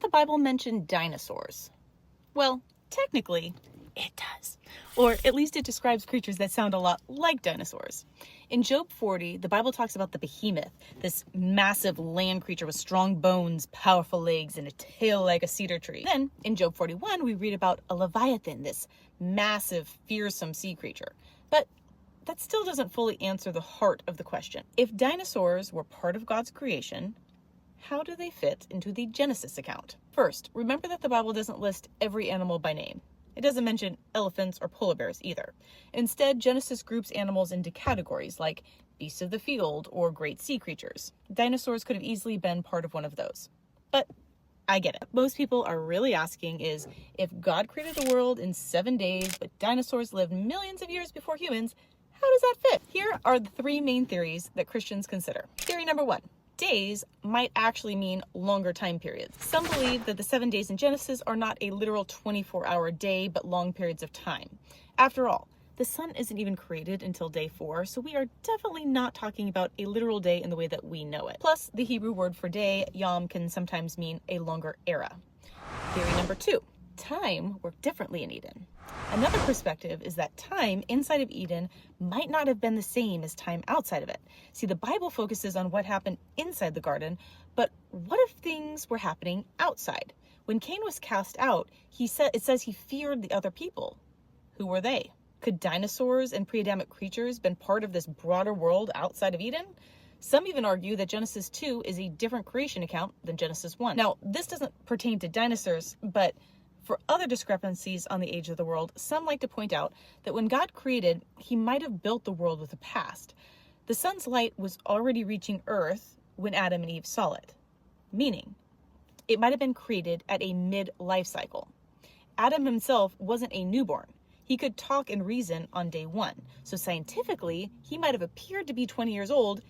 the Bible mention dinosaurs? Well, technically, it does. Or at least it describes creatures that sound a lot like dinosaurs. In Job 40, the Bible talks about the behemoth, this massive land creature with strong bones, powerful legs, and a tail like a cedar tree. Then, in Job 41, we read about a leviathan, this massive, fearsome sea creature. But that still doesn't fully answer the heart of the question. If dinosaurs were part of God's creation, how do they fit into the Genesis account? First, remember that the Bible doesn't list every animal by name. It doesn't mention elephants or polar bears either. Instead, Genesis groups animals into categories like beasts of the field or great sea creatures. Dinosaurs could have easily been part of one of those. But I get it. Most people are really asking is, if God created the world in 7 days, but dinosaurs lived millions of years before humans, how does that fit? Here are the 3 main theories that Christians consider. Theory number 1. Days might actually mean longer time periods. Some believe that the 7 days in Genesis are not a literal 24-hour day, but long periods of time. After all, the sun isn't even created until day 4, so we are definitely not talking about a literal day in the way that we know it. Plus, the Hebrew word for day, yom, can sometimes mean a longer era. Theory number 2. Time worked differently in Eden. Another perspective is that time inside of Eden might not have been the same as time outside of it. See, the Bible focuses on what happened inside the garden, but what if things were happening outside? When Cain was cast out, it says he feared the other people. Who were they? Could dinosaurs and pre-Adamic creatures been part of this broader world outside of Eden? Some even argue that Genesis 2 is a different creation account than Genesis 1. Now, this doesn't pertain to dinosaurs, but for other discrepancies on the age of the world, some like to point out that when God created, he might have built the world with a past. The sun's light was already reaching Earth when Adam and Eve saw it, meaning it might have been created at a mid-life cycle. Adam himself wasn't a newborn. He could talk and reason on day 1, so scientifically, he might have appeared to be 20 years old,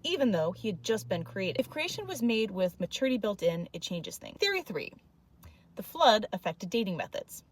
even though he had just been created. If creation was made with maturity built in, it changes things. Theory 3. The flood affected dating methods.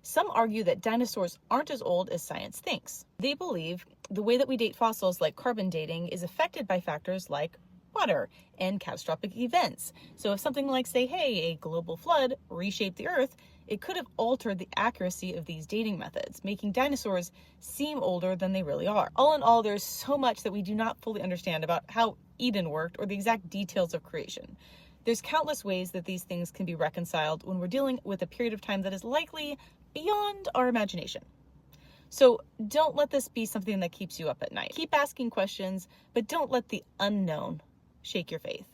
Some argue that dinosaurs aren't as old as science thinks. They believe the way that we date fossils, like carbon dating, is affected by factors like water and catastrophic events. So if something like, say, hey, a global flood reshaped the Earth, it could have altered the accuracy of these dating methods, making dinosaurs seem older than they really are. All in all, there's so much that we do not fully understand about how Eden worked or the exact details of creation. There's countless ways that these things can be reconciled when we're dealing with a period of time that is likely beyond our imagination. So don't let this be something that keeps you up at night. Keep asking questions, but don't let the unknown shake your faith.